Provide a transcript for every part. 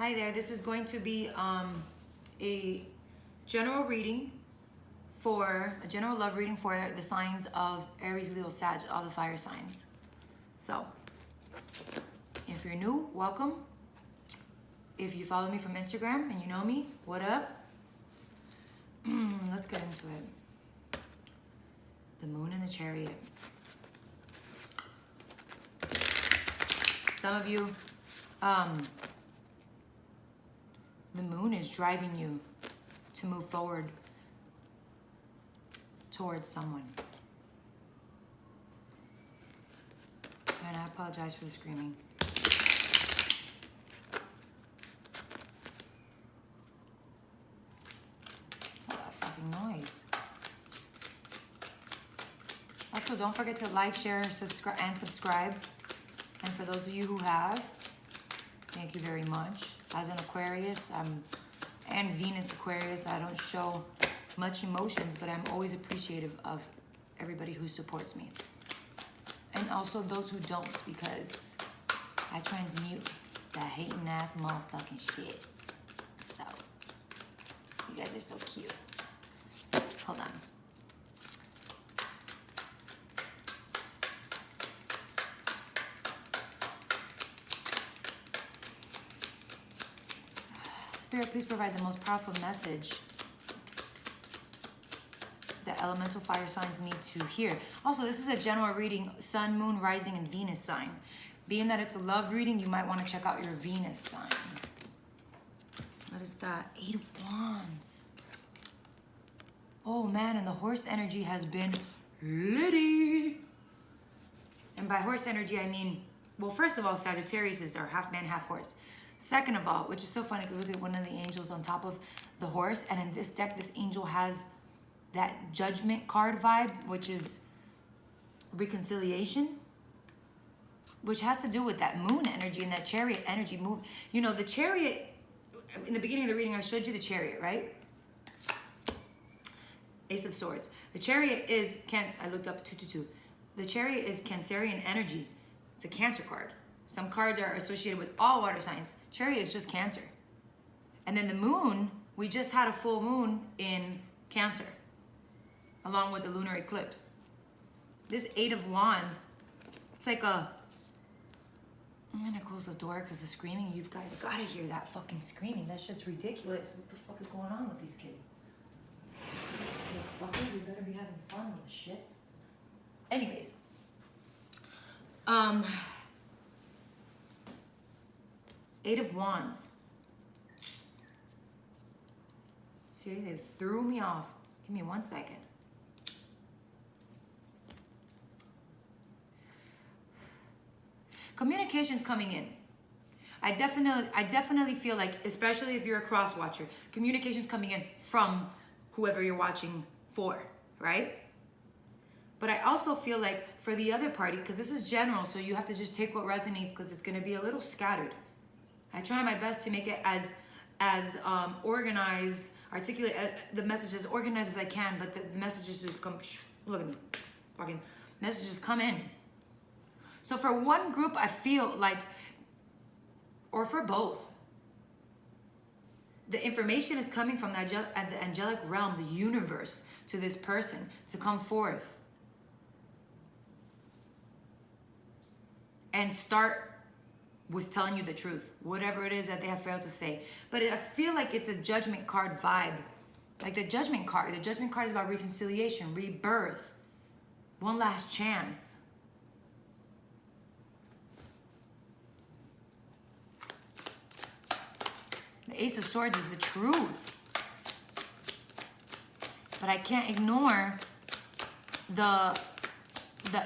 Hi there, this is going to be a general reading a general love reading for the signs of Aries, Leo, Sag, all the fire signs. So, if you're new, welcome. If you follow me from Instagram and you know me, what up? Let's get into it. The Moon and the Chariot. Some of you, the moon is driving you to move forward towards someone. And I apologize for the screaming. It's all that fucking noise. Also, don't forget to like, share, subscribe. And for those of you who have, thank you very much. As an Aquarius, and Venus Aquarius, I don't show much emotions, but I'm always appreciative of everybody who supports me. And also those who don't, because I transmute that hating ass motherfucking shit. So, you guys are so cute. Hold on. Spirit, please provide the most powerful message that elemental fire signs need to hear. Also, this is a general reading, Sun, Moon, Rising, and Venus sign. Being that it's a love reading, you might want to check out your Venus sign. What is that? 8 of Wands. Oh man, and the horse energy has been litty. And by horse energy, I mean, well, first of all, Sagittarius are half man, half horse. Second of all, which is so funny because look at one of the angels on top of the horse. And in this deck, this angel has that judgment card vibe, which is reconciliation, which has to do with that moon energy and that chariot energy move. You know, the chariot, in the beginning of the reading, I showed you the chariot, right? Ace of Swords. The chariot is, I looked up 222. The chariot is Cancerian energy. It's a Cancer card. Some cards are associated with all water signs. Chariot is just Cancer. And then the moon, we just had a full moon in Cancer, along with the lunar eclipse. This 8 of Wands, it's like I'm gonna close the door because the screaming, you guys gotta hear that fucking screaming. That shit's ridiculous. What the fuck is going on with these kids? Fuckers, we better be having fun, little shits. Anyways. 8 of Wands. See, they threw me off. Give me 1 second. Communication's coming in. I definitely feel like, especially if you're a cross watcher, communication's coming in from whoever you're watching for, right? But I also feel like for the other party, because this is general, so you have to just take what resonates because it's going to be a little scattered. I try my best to make it as organized, articulate the message as organized as I can, but the messages just come, look at me, fucking messages come in. So for one group, I feel like, or for both, the information is coming from the angelic realm, the universe, to this person to come forth and start with telling you the truth, whatever it is that they have failed to say. But I feel like it's a judgment card vibe. Like the judgment card is about reconciliation, rebirth, one last chance. The Ace of Swords is the truth. But I can't ignore the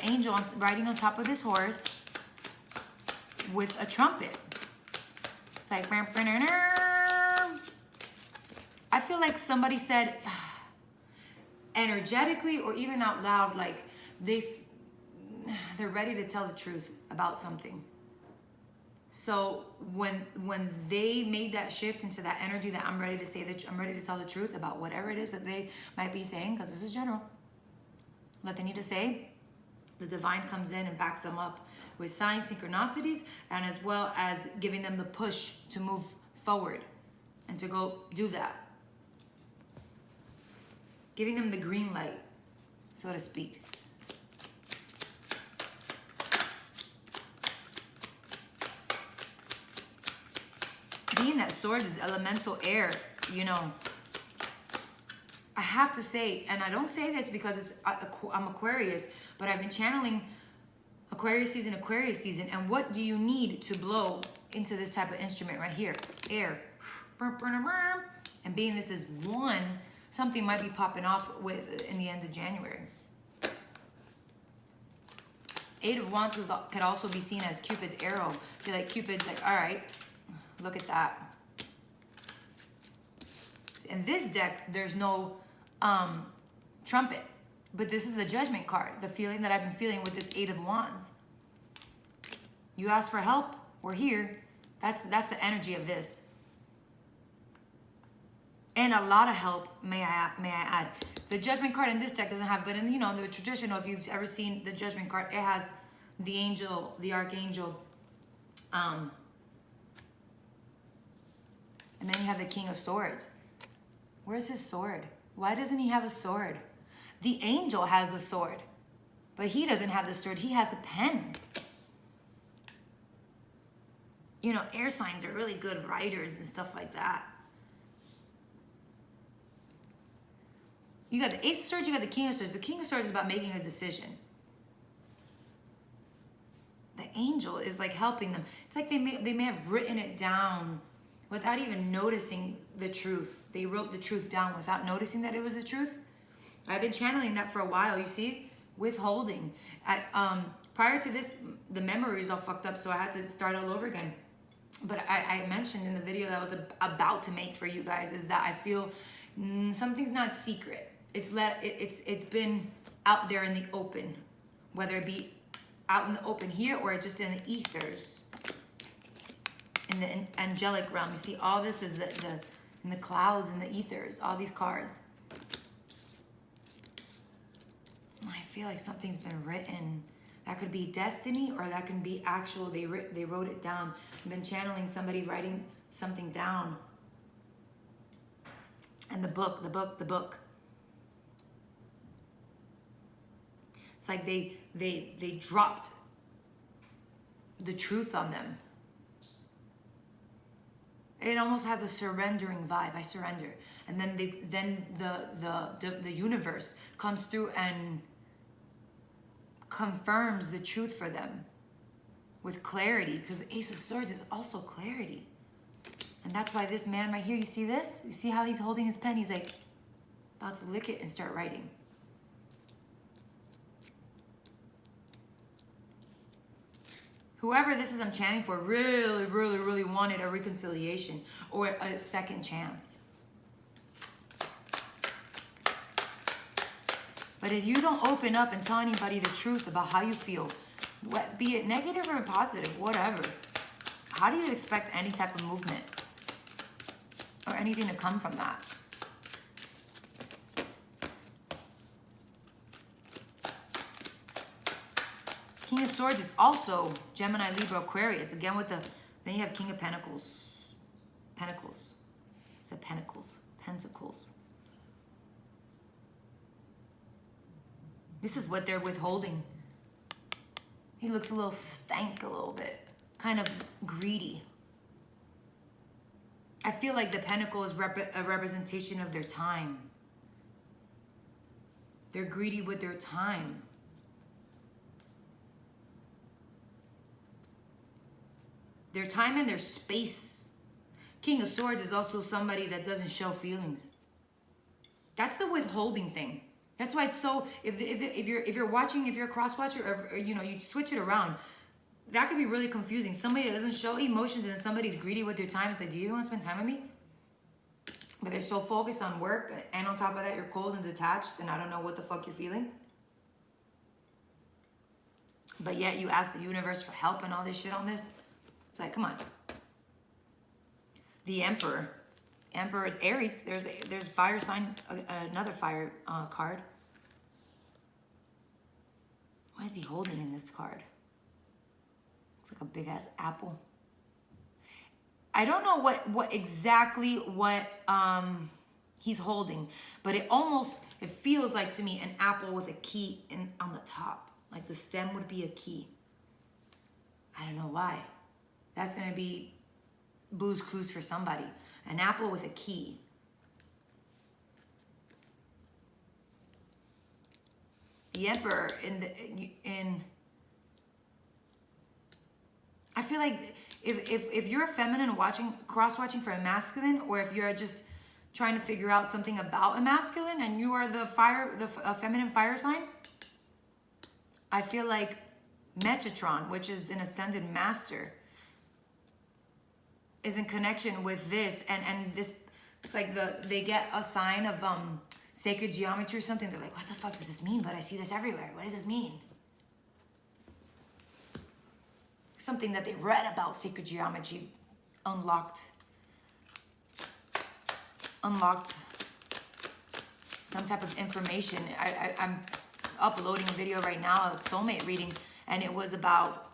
angel riding on top of this horse with a trumpet. It's like, I feel like somebody said energetically or even out loud, like they're ready to tell the truth about something. So when they made that shift into that energy that I'm ready to say that I'm ready to tell the truth about whatever it is that they might be saying, because this is general, what they need to say, the divine comes in and backs them up with signs, synchronicities, and as well as giving them the push to move forward and to go do that. Giving them the green light, so to speak. Being that sword is elemental air, you know, I have to say, and I don't say this because I'm Aquarius, but I've been channeling Aquarius season, and what do you need to blow into this type of instrument right here? Air. And being this is one, something might be popping off with in the end of January. Eight of Wands could also be seen as Cupid's arrow. I feel like Cupid's like, all right, look at that. In this deck, there's no trumpet, but this is the Judgment card, the feeling that I've been feeling with this Eight of Wands. You ask for help, we're here. That's the energy of this. And a lot of help, may I add. The Judgment card in this deck doesn't have, but in, you know, the traditional, if you've ever seen the Judgment card, it has the angel, the archangel, and then you have the King of Swords. Where's his sword? Why doesn't he have a sword? The angel has a sword, but he doesn't have the sword. He has a pen. You know, air signs are really good writers and stuff like that. You got the Ace of Swords, you got the King of Swords. The King of Swords is about making a decision. The angel is like helping them. It's like they may have written it down without even noticing the truth. They wrote the truth down without noticing that it was the truth. I've been channeling that for a while, you see? Withholding. Prior to this, the memory is all fucked up, so I had to start all over again. But I mentioned in the video that I was about to make for you guys is that I feel something's not secret. It's been out there in the open, whether it be out in the open here or just in the ethers, in the angelic realm. You see, all this is in the clouds and the ethers, all these cards. I feel like something's been written. That could be destiny, or that can be actual. They wrote it down. I've been channeling somebody writing something down. And the book. It's like they dropped the truth on them. It almost has a surrendering vibe. I surrender, and then the universe comes through and confirms the truth for them with clarity, because the Ace of Swords is also clarity. And that's why this man right here, you see this? You see how he's holding his pen? He's like about to lick it and start writing. Whoever this is I'm chanting for really wanted a reconciliation or a second chance. But if you don't open up and tell anybody the truth about how you feel, be it negative or positive, whatever, how do you expect any type of movement or anything to come from that? King of Swords is also Gemini, Libra, Aquarius. Again with the, then you have King of Pentacles. Pentacles. It said Pentacles. Pentacles. This is what they're withholding. He looks a little stank a little bit. Kind of greedy. I feel like the Pentacle is a representation of their time. They're greedy with their time. Their time and their space. King of Swords is also somebody that doesn't show feelings. That's the withholding thing. That's why it's so, if you're watching, if you're a cross watcher, or you know, you switch it around, that could be really confusing. Somebody that doesn't show emotions and then somebody's greedy with their time. It's like, do you want to spend time with me? But they're so focused on work, and on top of that, you're cold and detached, and I don't know what the fuck you're feeling. But yet you ask the universe for help and all this shit on this. It's like, come on. The Emperor. Emperor is Aries. There's fire sign, another fire card. What is he holding in this card? Looks like a big ass apple. I don't know what exactly he's holding, but it feels like to me an apple with a key on the top. Like the stem would be a key. I don't know why. That's gonna be Booze Clues for somebody. An apple with a key. The Emperor in I feel like if you're a feminine cross-watching for a masculine, or if you're just trying to figure out something about a masculine and you are the feminine fire sign, I feel like Metatron, which is an ascended master, is in connection with this, and this, it's like they get a sign of sacred geometry or something. They're like, what the fuck does this mean? But I see this everywhere. What does this mean? Something that they read about sacred geometry unlocked some type of information. I'm uploading a video right now, a soulmate reading, and it was about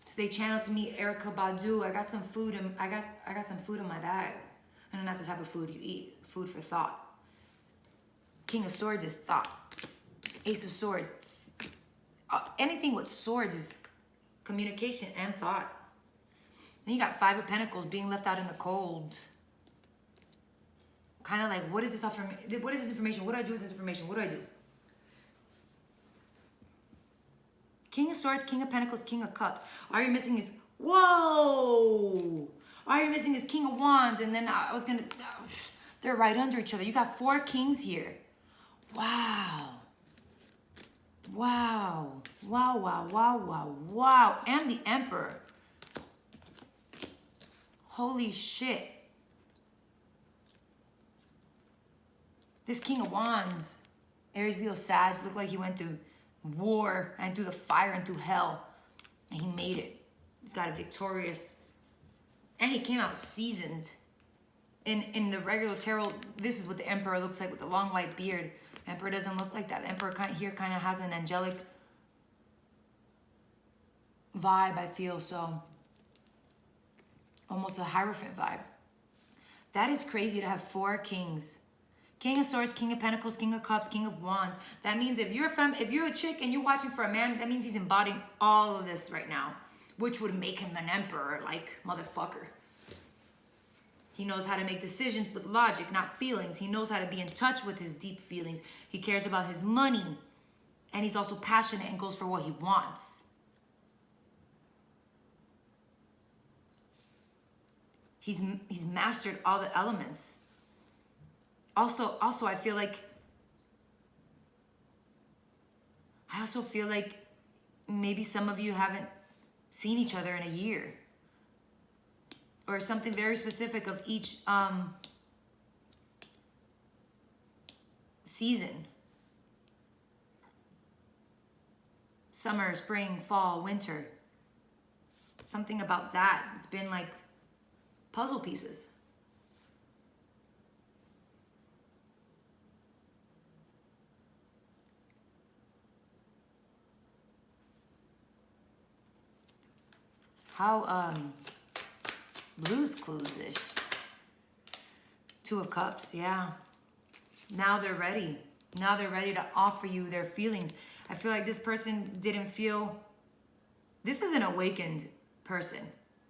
so they channeled to me Erykah Badu. I got some food and I got some food in my bag. And not the type of food you eat, food for thought. King of Swords is thought. Ace of Swords. Anything with swords is communication and thought. Then you got Five of Pentacles, being left out in the cold. Kind of like, what is this information? What do I do with this information? What do I do? King of Swords, King of Pentacles, King of Cups. All you're missing is, whoa! All you're missing is King of Wands, and then they're right under each other. You got 4 kings here. Wow. Wow. Wow, wow, wow, wow, wow. And the Emperor. Holy shit. This King of Wands, Aries, Leo, Sag, looked like he went through war and through the fire and through hell. And he made it. He's got a victorious, and he came out seasoned. In the regular tarot, this is what the Emperor looks like with the long white beard. The Emperor doesn't look like that. The Emperor kind of has an angelic vibe, I feel, so almost a Hierophant vibe. That is crazy to have 4 kings. King of Swords, King of Pentacles, King of Cups, King of Wands. That means if you're a chick and you're watching for a man, that means he's embodying all of this right now, which would make him an emperor, like, motherfucker. He knows how to make decisions with logic, not feelings. He knows how to be in touch with his deep feelings. He cares about his money. And he's also passionate and goes for what he wants. He's mastered all the elements. Also, I also feel like maybe some of you haven't seen each other in a year. Or something very specific of each season. Summer, spring, fall, winter. Something about that. It's been like puzzle pieces. How Blues Clues-ish. 2 of Cups, yeah. Now they're ready. Now they're ready to offer you their feelings. I feel like this person didn't feel... This is an awakened person.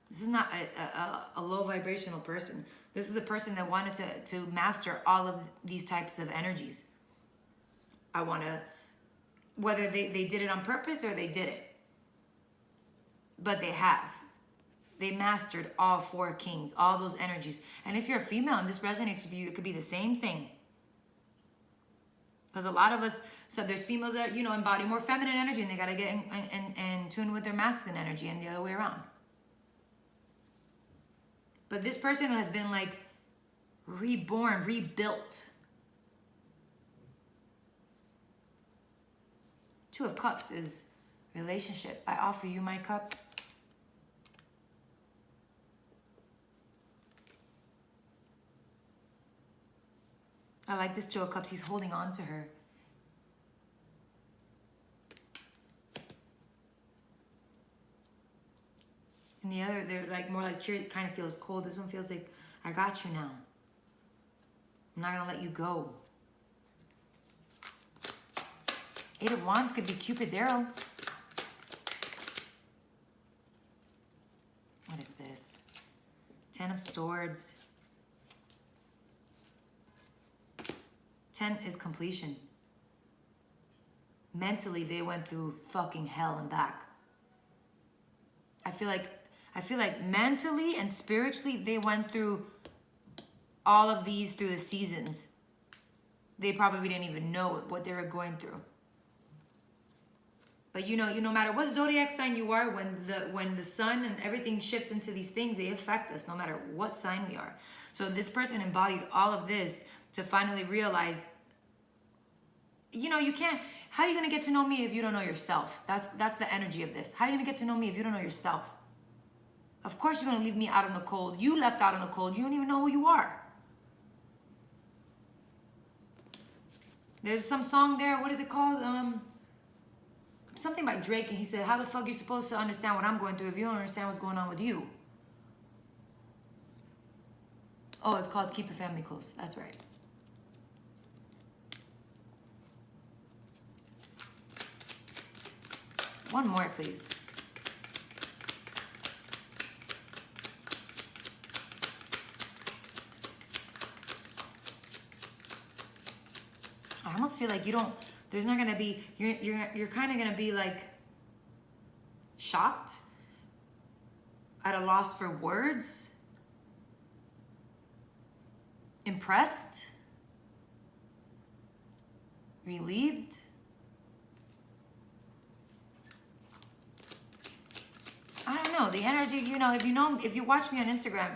This is not a low vibrational person. This is a person that wanted to master all of these types of energies. I want to... Whether they did it on purpose or they did it. But they have. They mastered all 4 kings, all those energies. And if you're a female and this resonates with you, it could be the same thing. Because a lot of us, so there's females that, embody more feminine energy and they got to get in tune with their masculine energy and the other way around. But this person has been like reborn, rebuilt. 2 of Cups is relationship. I offer you my cup. I like this 2 of Cups. He's holding on to her. And the other, they're like more like cheer, it kind of feels cold. This one feels like, I got you now. I'm not gonna let you go. Eight of Wands could be Cupid's arrow. What is this? 10 of Swords. 10 is completion. Mentally, they went through fucking hell and back. I feel like mentally and spiritually, they went through all of these through the seasons. They probably didn't even know what they were going through. But you know, no matter what zodiac sign you are, when the sun and everything shifts into these things, they affect us no matter what sign we are. So this person embodied all of this to finally realize, you know, you can't, how are you going to get to know me if you don't know yourself? That's the energy of this. How are you going to get to know me if you don't know yourself? Of course you're going to leave me out in the cold. You left out in the cold. You don't even know who you are. There's some song there. What is it called? Something by Drake. And he said, how the fuck are you supposed to understand what I'm going through if you don't understand what's going on with you? Oh, it's called Keep Your Family Close. That's right. One more, please. I almost feel like you don't, there's not gonna be, you're kind of gonna be like shocked, at a loss for words, impressed, relieved. I don't know, the energy, you know, if you watch me on Instagram,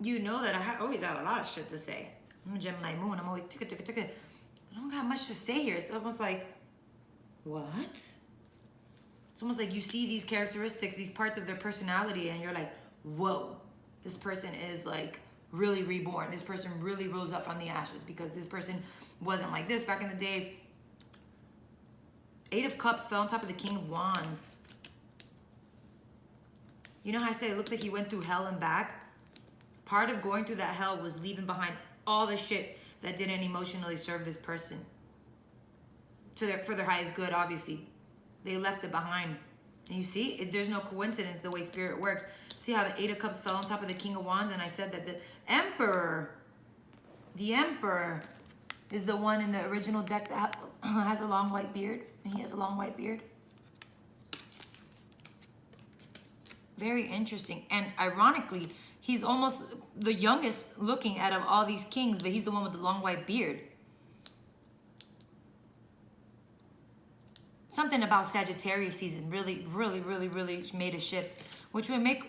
you know that I always have a lot of shit to say. I'm a Gemini moon. I'm always ticka. I don't got much to say here. It's almost like, what? It's almost like you see these characteristics, these parts of their personality, and you're like, whoa, this person is like really reborn. This person really rose up from the ashes because this person wasn't like this back in the day. Eight of Cups fell on top of the King of Wands. You know how I said it looks like he went through hell and back? Part of going through that hell was leaving behind all the shit that didn't emotionally serve this person for their highest good. Obviously they left it behind, and you see there's no coincidence the way spirit works. See how the Eight of Cups fell on top of the King of Wands, and I said that the Emperor is the one in the original deck that has a long white beard, and he has a long white beard. Very interesting. And ironically, he's almost the youngest looking out of all these kings, but he's the one with the long white beard. Something about Sagittarius season really made a shift, which would make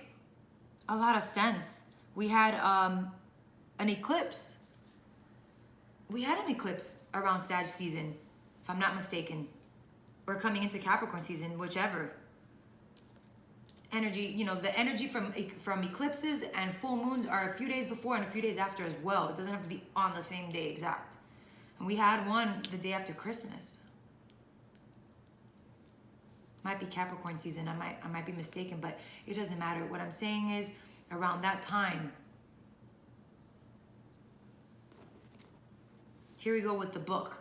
a lot of sense. We had an eclipse. We had an eclipse around Sag season, if I'm not mistaken. Or coming into Capricorn season, whichever. Energy, you know, the energy from eclipses and full moons are a few days before and a few days after as well. It doesn't have to be on the same day exact. And we had one the day after Christmas. Might be Capricorn season. I might be mistaken, but it doesn't matter. What I'm saying is around that time. Here we go with the book.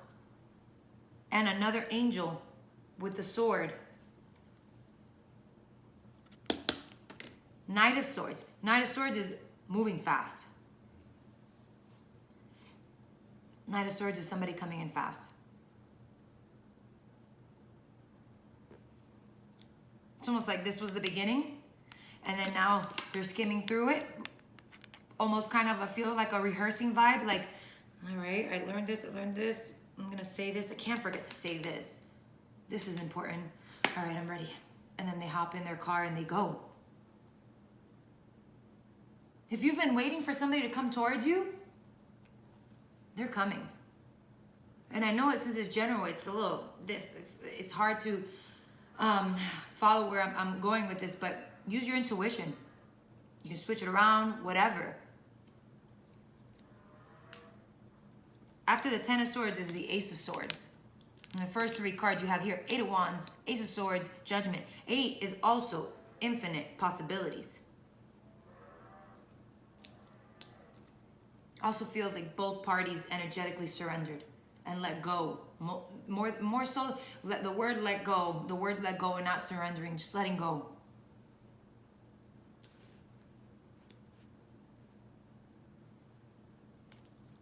And another angel with the sword. Knight of Swords. Knight of Swords is moving fast. Knight of Swords is somebody coming in fast. It's almost like this was the beginning, and then now they're skimming through it. Almost kind of, I feel like a rehearsing vibe. Like, all right, I learned this. I'm going to say this. I can't forget to say this. This is important. All right, I'm ready. And then they hop in their car and they go. If you've been waiting for somebody to come towards you, they're coming. And I know it, since it's general, it's a little, it's hard to follow where I'm going with this, but use your intuition. You can switch it around, whatever. After the Ten of Swords is the Ace of Swords. And the first three cards you have here, Eight of Wands, Ace of Swords, Judgment. 8 is also infinite possibilities. Also feels like both parties energetically surrendered and let go. More so, the word let go, the words let go and not surrendering, just letting go.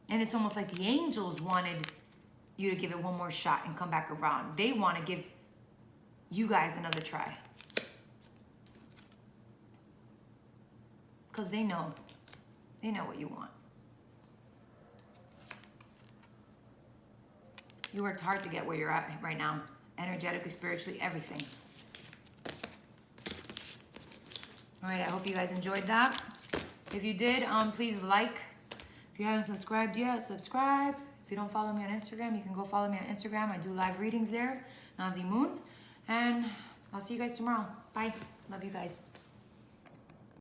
And it's almost like the angels wanted you to give it one more shot and come back around. They want to give you guys another try. Because they know what you want. You worked hard to get where you're at right now. Energetically, spiritually, everything. All right, I hope you guys enjoyed that. If you did, please like. If you haven't subscribed yet, subscribe. If you don't follow me on Instagram, you can go follow me on Instagram. I do live readings there, Nazi Moon. And I'll see you guys tomorrow. Bye. Love you guys.